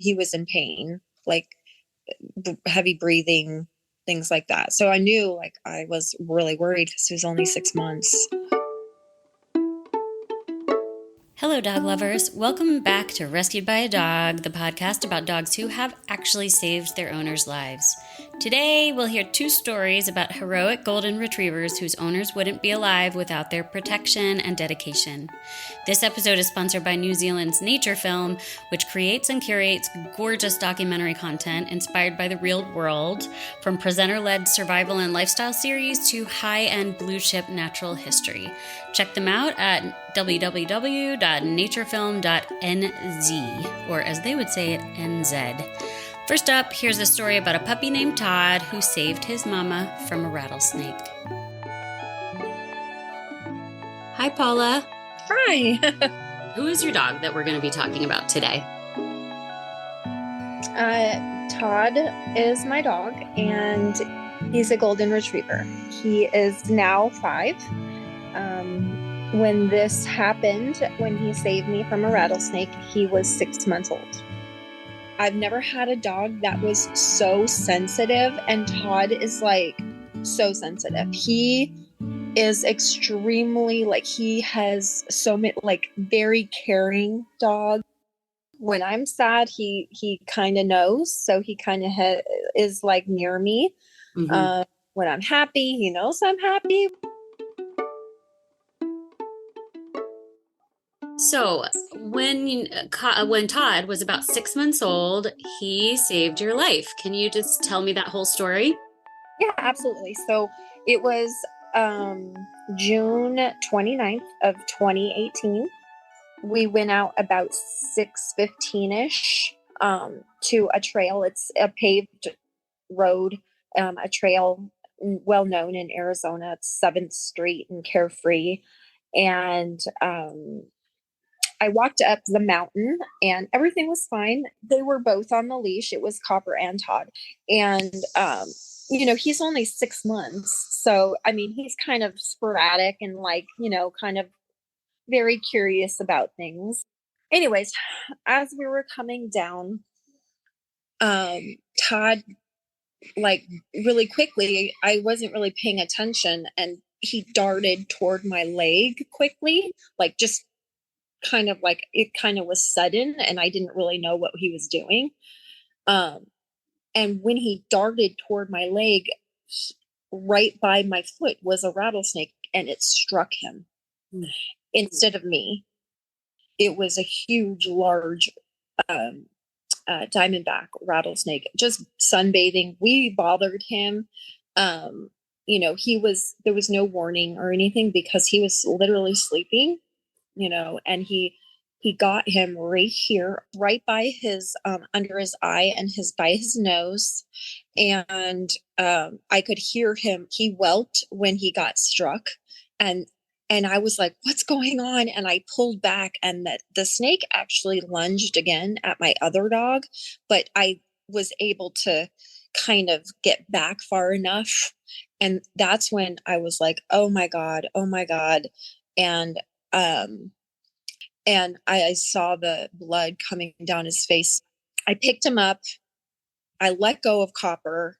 he was in pain, like heavy breathing, things like that. So I knew like I was really worried because he was only 6 months. Hello, dog lovers. Welcome back to Rescued by a Dog, the podcast about dogs who have actually saved their owners' lives. Today, we'll hear two stories about heroic golden retrievers whose owners wouldn't be alive without their protection and dedication. This episode is sponsored by New Zealand's Nature Film, which creates and curates gorgeous documentary content inspired by the real world, from presenter-led survival and lifestyle series to high-end blue-chip natural history. Check them out at www.naturefilm.nz, or as they would say it, NZ. First up, here's a story about a puppy named Todd who saved his mama from a rattlesnake. Hi, Paula. Hi. Who is your dog that we're going to be talking about today? Todd is my dog, and he's a golden retriever. He is now 5. When this happened, when he saved me from a rattlesnake, he was 6 months old. I've never had a dog that was so sensitive, and Todd is like so sensitive. He is extremely, like, he has so many, like, very caring dog. When I'm sad, he kind of knows, so he kind of is like near me. Mm-hmm. When I'm happy, he knows I'm happy. So when Todd was about 6 months old, he saved your life. Can you just tell me that whole story? Yeah, absolutely. So it was June 29th of 2018. We went out about 6:15ish to a trail. It's a paved road, a trail well known in Arizona. It's 7th Street and Carefree. And I walked up the mountain and everything was fine. They were both on the leash. It was Copper and Todd. And, he's only 6 months. So, I mean, he's kind of sporadic and like, kind of very curious about things. Anyways, as we were coming down, Todd, like really quickly, I wasn't really paying attention, and he darted toward my leg quickly, like just kind of like it kind of was sudden, and I didn't really know what he was doing. And when he darted toward my leg, right by my foot was a rattlesnake, and it struck him instead of me. It was a huge, large diamondback rattlesnake, just sunbathing. We bothered him. There was no warning or anything because he was literally sleeping. And he got him right here, right by his, under his eye and by his nose. And, I could hear him. He whelped when he got struck, and I was like, what's going on? And I pulled back, and the snake actually lunged again at my other dog, but I was able to kind of get back far enough. And that's when I was like, oh my God. And I saw the blood coming down his face. I picked him up. I let go of Copper,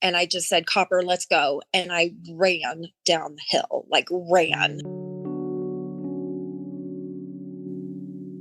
and I just said, Copper, let's go. And I ran down the hill, like ran.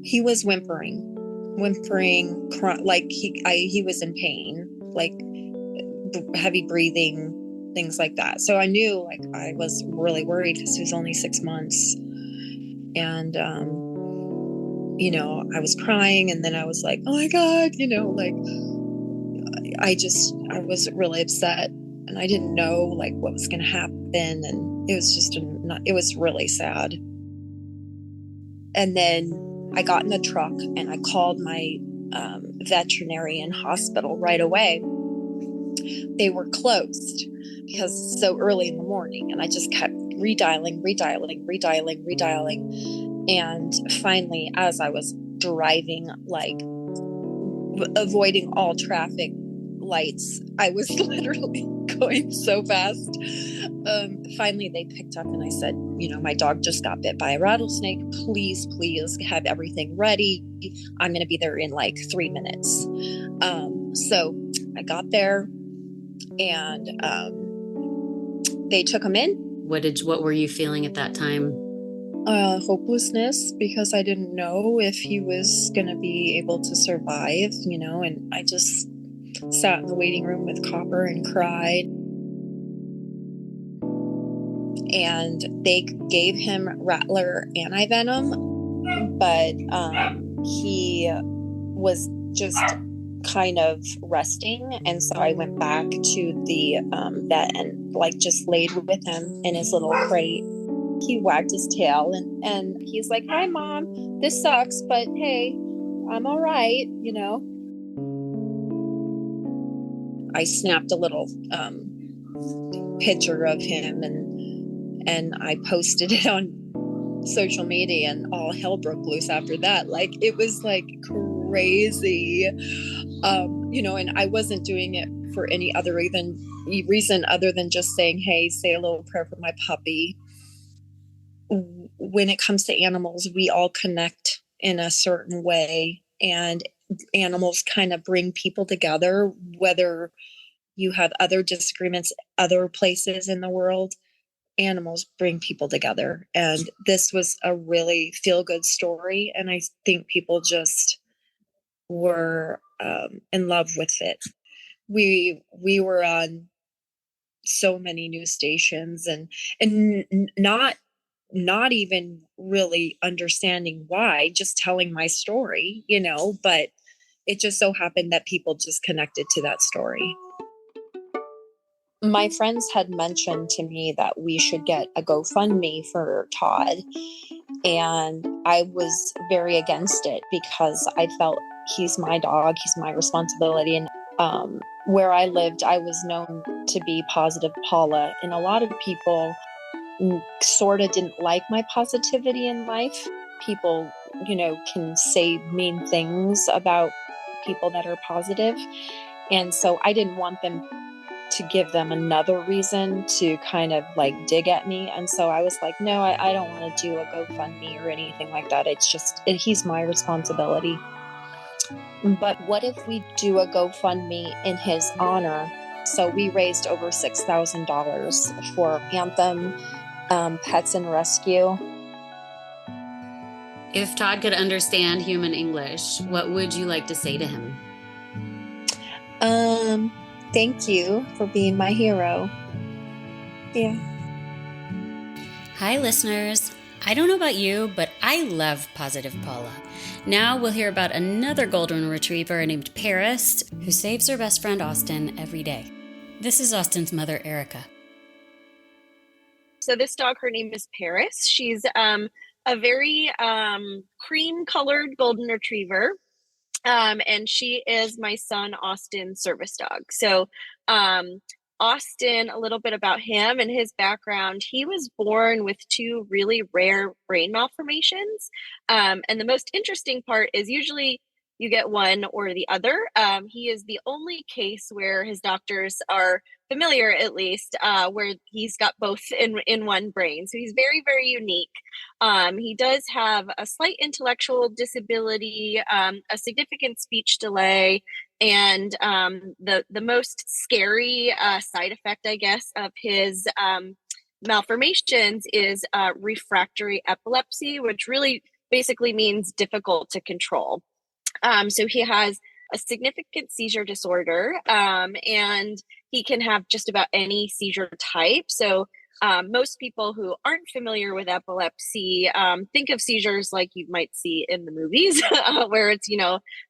He was whimpering, like he was in pain, like heavy breathing, things like that. So I knew like I was really worried because he was only 6 months. And, I was crying, and then I was like, oh my God, I was really upset, and I didn't know like what was going to happen. And it was just, it was really sad. And then I got in the truck and I called my veterinarian hospital right away. They were closed because it's so early in the morning, and I just kept redialing. And finally, as I was driving, like avoiding all traffic lights, I was literally going so fast. Finally, they picked up and I said, my dog just got bit by a rattlesnake. Please, please have everything ready. I'm going to be there in like 3 minutes. So I got there and they took him in. What were you feeling at that time? Hopelessness, because I didn't know if he was going to be able to survive, and I just sat in the waiting room with Copper and cried. And they gave him Rattler antivenom, but he was just kind of resting. And so I went back to the vet and just laid with him in his little crate. He wagged his tail and he's like, "Hi, Mom, this sucks, but hey, I'm all right, I snapped a little picture of him and I posted it on social media, and all hell broke loose after that. It was crazy, and I wasn't doing it for any other reason other than just saying, hey, say a little prayer for my puppy. When it comes to animals, we all connect in a certain way, and animals kind of bring people together, whether you have other disagreements other places in the world. Animals bring people together, and this was a really feel-good story, and I think people just were in love with it. We were on so many news stations and not even really understanding why, just telling my story, but it just so happened that people just connected to that story. My friends had mentioned to me that we should get a GoFundMe for Todd, and I was very against it because I felt he's my dog, he's my responsibility. And where I lived, I was known to be positive Paula, and a lot of people sort of didn't like my positivity in life. People, can say mean things about people that are positive, and so I didn't want them to give them another reason to kind of dig at me. And so I was like, no, I don't want to do a GoFundMe or anything like that. It's just, he's my responsibility. But what if we do a GoFundMe in his honor? So we raised over $6,000 for Anthem Pets and Rescue. If Todd could understand human English, what would you like to say to him? Thank you for being my hero. Yeah. Hi, listeners. I don't know about you, but I love Positive Paula. Now we'll hear about another golden retriever named Paris, who saves her best friend Austin every day. This is Austin's mother, Erica. So this dog, her name is Paris. She's a very cream-colored golden retriever. And she is my son Austin's service dog. So Austin, a little bit about him and his background. He was born with 2 really rare brain malformations. And the most interesting part is usually you get one or the other. He is the only case where his doctors are familiar, at least, where he's got both in one brain. So he's very, very unique. He does have a slight intellectual disability, a significant speech delay, and the most scary side effect, I guess, of his malformations is refractory epilepsy, which really basically means difficult to control. So he has a significant seizure disorder, and he can have just about any seizure type. So most people who aren't familiar with epilepsy think of seizures like you might see in the movies, where it's,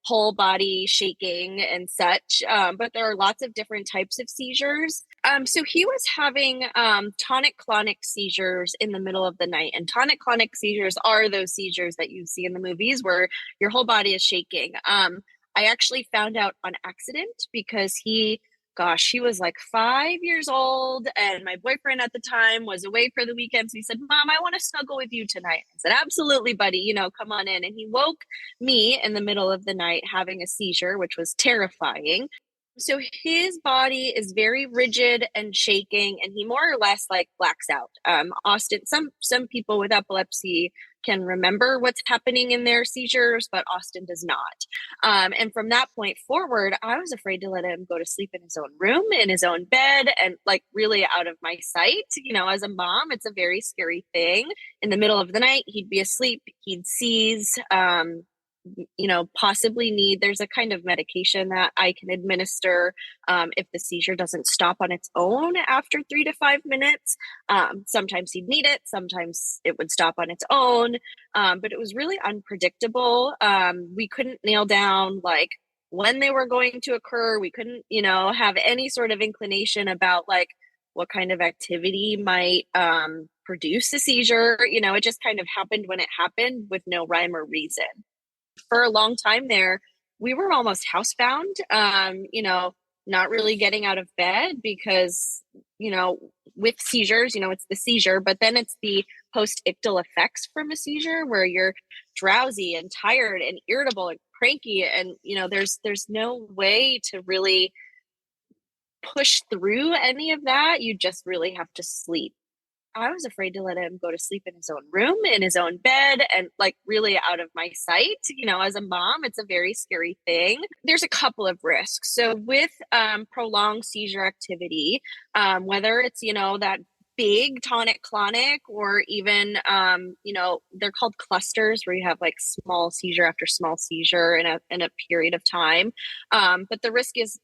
whole body shaking and such. But there are lots of different types of seizures. So he was having tonic-clonic seizures in the middle of the night. And tonic-clonic seizures are those seizures that you see in the movies where your whole body is shaking. I actually found out on accident because he was like 5 years old, and my boyfriend at the time was away for the weekend. So he said, Mom, I want to snuggle with you tonight. I said, absolutely, buddy, come on in. And he woke me in the middle of the night having a seizure, which was terrifying. So his body is very rigid and shaking, and he more or less like blacks out. Austin, some people with epilepsy can remember what's happening in their seizures, but Austin does not. And from that point forward, I was afraid to let him go to sleep in his own room, in his own bed, and like really out of my sight. As a mom, it's a very scary thing. In the middle of the night, he'd be asleep, he'd seize. Possibly need, there's a kind of medication that I can administer if the seizure doesn't stop on its own after 3 to 5 minutes. Sometimes he'd need it, sometimes it would stop on its own, but it was really unpredictable. We couldn't nail down like when they were going to occur. We couldn't, have any sort of inclination about like what kind of activity might produce a seizure. It just kind of happened when it happened with no rhyme or reason. For a long time there, we were almost housebound, not really getting out of bed because, with seizures, it's the seizure, but then it's the post-ictal effects from a seizure where you're drowsy and tired and irritable and cranky. And, there's no way to really push through any of that. You just really have to sleep. I was afraid to let him go to sleep in his own room, in his own bed, and like really out of my sight. As a mom, it's a very scary thing. There's a couple of risks. So with prolonged seizure activity, whether it's, that big tonic-clonic or even, they're called clusters where you have like small seizure after small seizure in a period of time. But the risk is,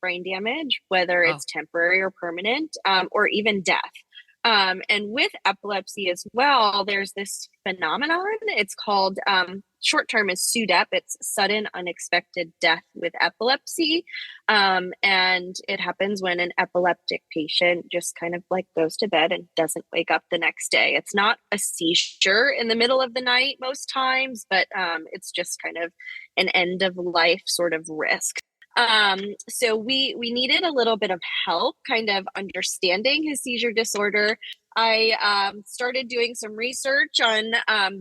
brain damage, whether it's temporary or permanent, or even death. And with epilepsy as well, there's this phenomenon. It's called, short term is SUDEP. It's sudden unexpected death with epilepsy. And it happens when an epileptic patient just kind of like goes to bed and doesn't wake up the next day. It's not a seizure in the middle of the night most times, but it's just kind of an end of life sort of risk. So we needed a little bit of help kind of understanding his seizure disorder. I started doing some research on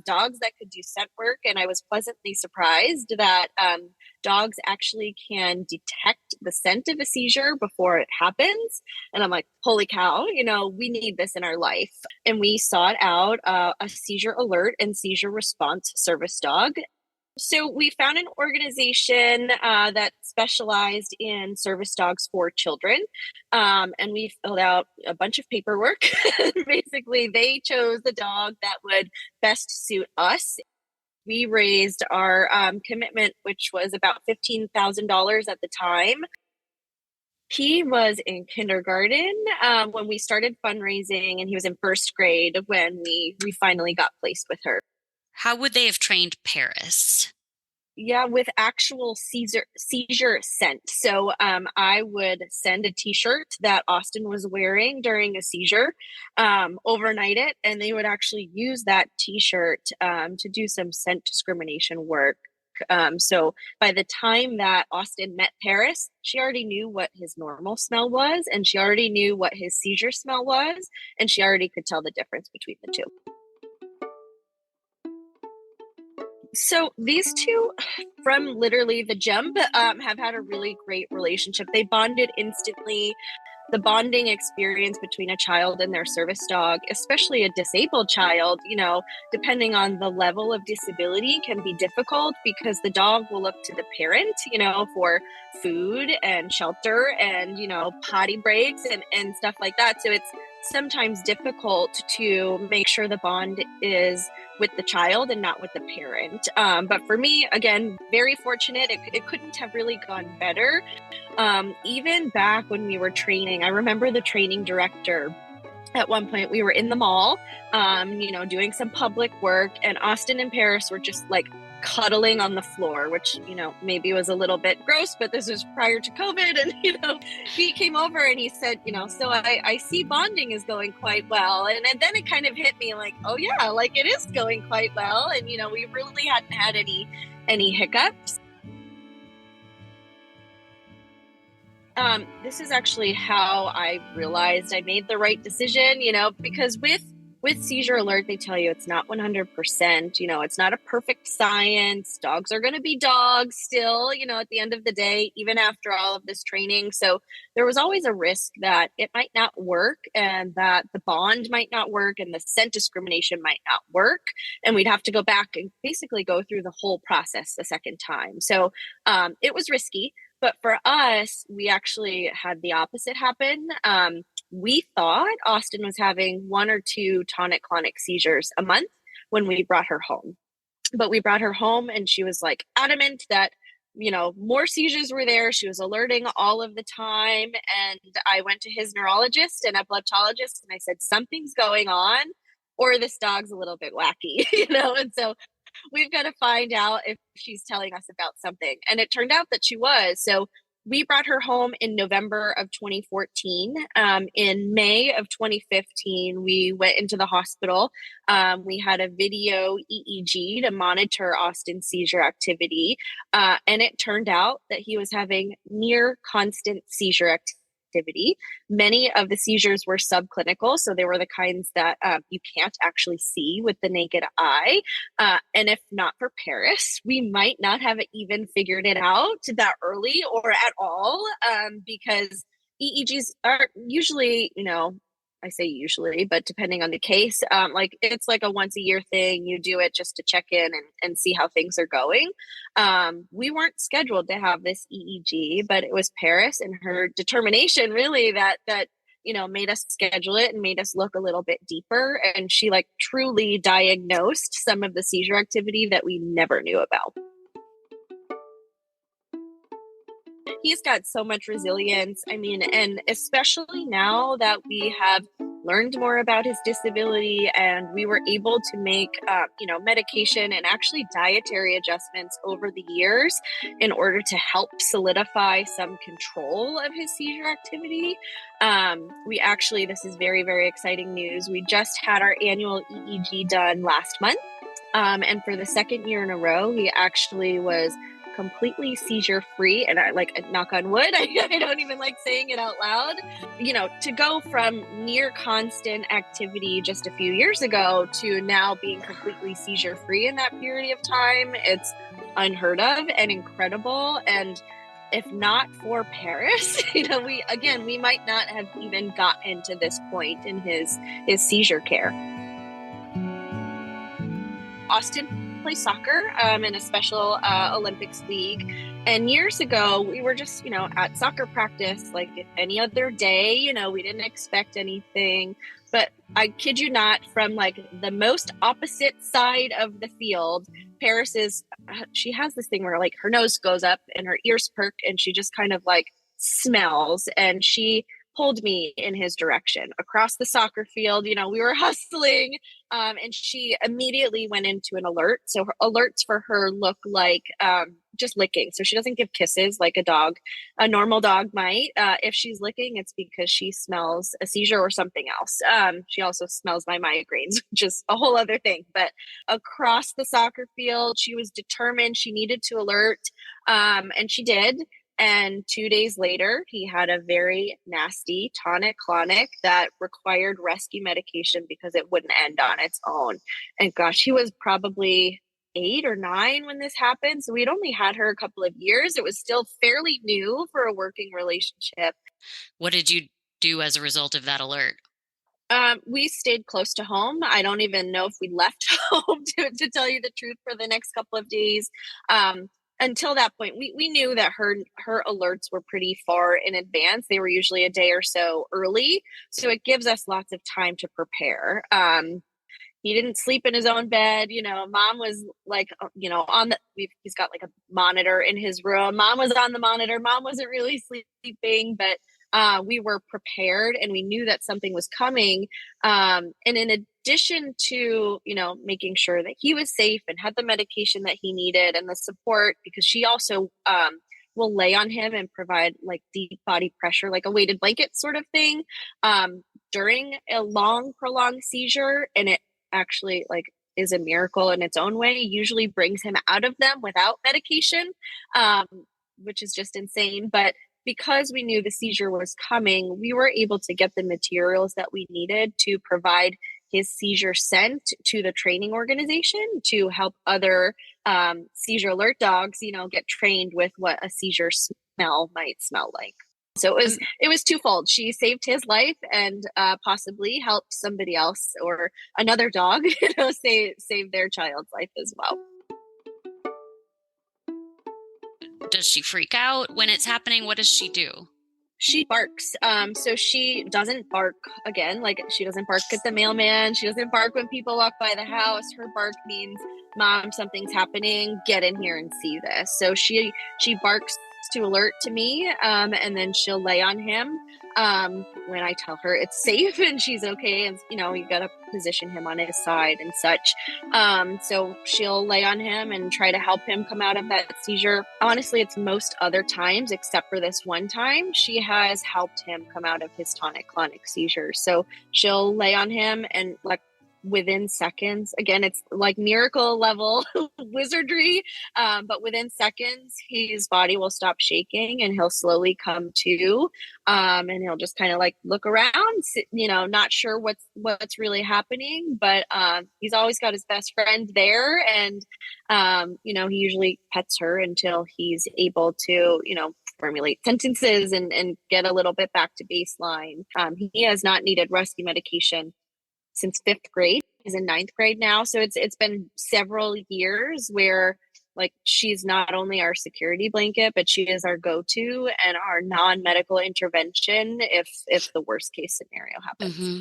dogs that could do scent work, and I was pleasantly surprised that dogs actually can detect the scent of a seizure before it happens. And I'm like, holy cow, we need this in our life. And we sought out a seizure alert and seizure response service dog. So we found an organization that specialized in service dogs for children, and we filled out a bunch of paperwork. Basically, they chose the dog that would best suit us. We raised our commitment, which was about $15,000 at the time. He was in kindergarten when we started fundraising, and he was in first grade when we finally got placed with her. How would they have trained Paris? Yeah, with actual seizure scent. So I would send a t-shirt that Austin was wearing during a seizure, overnight it, and they would actually use that t-shirt to do some scent discrimination work. So by the time that Austin met Paris, she already knew what his normal smell was, and she already knew what his seizure smell was, and she already could tell the difference between the two. So these two, from literally the jump, have had a really great relationship. They bonded instantly. The bonding experience between a child and their service dog, especially a disabled child, depending on the level of disability, can be difficult because the dog will look to the parent, for food and shelter and, potty breaks and stuff like that. So it's sometimes difficult to make sure the bond is with the child and not with the parent. But for me, again, very fortunate. It couldn't have really gone better. Even back when we were training, I remember the training director. At one point, we were in the mall, doing some public work, and Austin and Paris were just like cuddling on the floor, which, maybe was a little bit gross, but this was prior to COVID. And, he came over and he said, so I see bonding is going quite well. And then it kind of hit me like, oh yeah, like it is going quite well. And, we really hadn't had any hiccups. This is actually how I realized I made the right decision, because with with seizure alert, they tell you it's not 100%, it's not a perfect science. Dogs are going to be dogs still, at the end of the day, even after all of this training. So there was always a risk that it might not work and that the bond might not work and the scent discrimination might not work. And we'd have to go back and basically go through the whole process a second time. So it was risky. But for us, we actually had the opposite happen. We thought Austin was having 1 or 2 tonic-clonic seizures a month when we brought her home. But we brought her home and she was like adamant that, more seizures were there. She was alerting all of the time. And I went to his neurologist and epileptologist and I said, something's going on or this dog's a little bit wacky, And so we've got to find out if she's telling us about something. And it turned out that she was. So we brought her home in November of 2014. In May of 2015, we went into the hospital. We had a video EEG to monitor Austin's seizure activity. And it turned out that he was having near constant seizure activity. Many of the seizures were subclinical, so they were the kinds that you can't actually see with the naked eye. And if not for Paris, we might not have even figured it out that early or at all, because EEGs are usually, I say usually, but depending on the case, it's like a once a year thing. You do it just to check in and see how things are going. We weren't scheduled to have this EEG, but it was Paris and her determination really that made us schedule it and made us look a little bit deeper. And she truly diagnosed some of the seizure activity that we never knew about. He's got so much resilience. And especially now that we have learned more about his disability and we were able to make, medication and actually dietary adjustments over the years in order to help solidify some control of his seizure activity. This is very, very exciting news. We just had our annual EEG done last month. And for the second year in a row, he actually was completely seizure free. And I knock on wood, I don't even like saying it out loud. To go from near constant activity just a few years ago to now being completely seizure free in that period of time, it's unheard of and incredible. And if not for Paris, we might not have even gotten to this point in his seizure care. Austin plays soccer in a special Olympics league. And years ago, we were just, at soccer practice like any other day. We didn't expect anything. But I kid you not, from the most opposite side of the field, she has this thing where her nose goes up and her ears perk and she just kind of smells. And she pulled me in his direction across the soccer field. We were hustling, and she immediately went into an alert. So her alerts for her look like just licking. So she doesn't give kisses like a normal dog might. If she's licking, it's because she smells a seizure or something else. She also smells my migraines, which is a whole other thing. But across the soccer field, she was determined she needed to alert, and she did. And 2 days later, he had a very nasty tonic-clonic that required rescue medication because it wouldn't end on its own. And gosh, he was probably 8 or 9 when this happened. So we'd only had her a couple of years. It was still fairly new for a working relationship. What did you do as a result of that alert? We stayed close to home. I don't even know if we left home to tell you the truth for the next couple of days. Until that point, we knew that her alerts were pretty far in advance. They were usually a day or so early. So it gives us lots of time to prepare. He didn't sleep in his own bed. Mom was he's got a monitor in his room. Mom was on the monitor. Mom wasn't really sleeping, but we were prepared and we knew that something was coming. And in addition to, making sure that he was safe and had the medication that he needed and the support, because she also will lay on him and provide deep body pressure, like a weighted blanket sort of thing, during a long, prolonged seizure. And it actually is a miracle in its own way, usually brings him out of them without medication, which is just insane. But because we knew the seizure was coming, we were able to get the materials that we needed to provide his seizure sent to the training organization to help other seizure alert dogs, get trained with what a seizure smell might smell like. So it was twofold. She saved his life and possibly helped somebody else or another dog, save their child's life as well. Does she freak out when it's happening? What does she do? She barks. So she doesn't bark again. Like, she doesn't bark at the mailman. She doesn't bark when people walk by the house. Her bark means, Mom, something's happening. Get in here and see this. So she barks to alert to me, and then she'll lay on him when I tell her it's safe and she's okay. And, you got to position him on his side and such. So she'll lay on him and try to help him come out of that seizure. Honestly, it's most other times, except for this one time, she has helped him come out of his tonic-clonic seizures. So she'll lay on him and, like, within seconds, again, it's like miracle level wizardry, but within seconds, his body will stop shaking and he'll slowly come to, and he'll just kind of like look around, not sure what's really happening, but he's always got his best friend there, and he usually pets her until he's able to, formulate sentences and get a little bit back to baseline. He has not needed rescue medication since 5th grade. He's in 9th grade now. So it's been several years where, like, she's not only our security blanket, but she is our go-to and our non-medical intervention if the worst case scenario happens. Mm-hmm.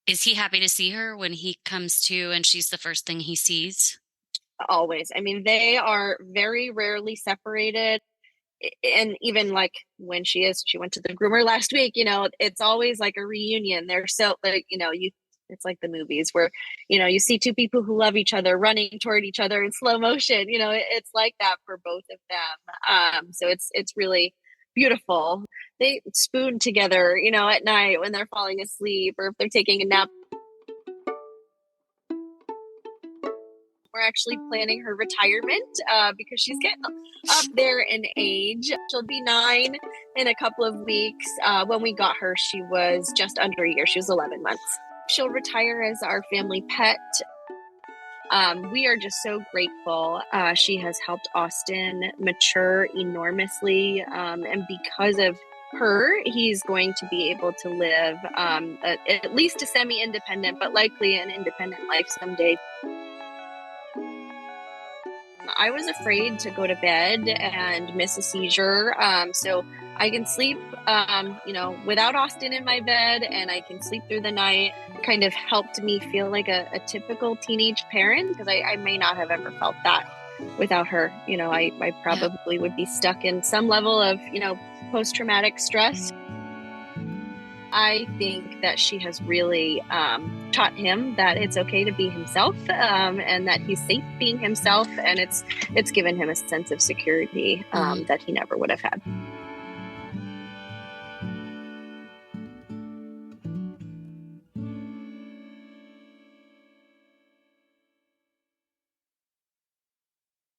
Is he happy to see her when he comes to and she's the first thing he sees? Always. I mean, they are very rarely separated. And even like when she went to the groomer last week, it's always like a reunion. They're so, like, it's like the movies where, you see two people who love each other running toward each other in slow motion. It's like that for both of them. So it's really beautiful. They spoon together, at night when they're falling asleep or if they're taking a nap. We're actually planning her retirement because she's getting up there in age. She'll be 9 in a couple of weeks. When we got her, she was just under a year. She was 11 months. She'll retire as our family pet. We are just so grateful. She has helped Austin mature enormously. And because of her, he's going to be able to live at least a semi-independent, but likely an independent life someday. I was afraid to go to bed and miss a seizure. So I can sleep, without Austin in my bed, and I can sleep through the night. Kind of helped me feel like a typical teenage parent, because I may not have ever felt that without her. I probably would be stuck in some level of, post-traumatic stress. I think that she has really taught him that it's okay to be himself, and that he's safe being himself, and it's given him a sense of security that he never would have had.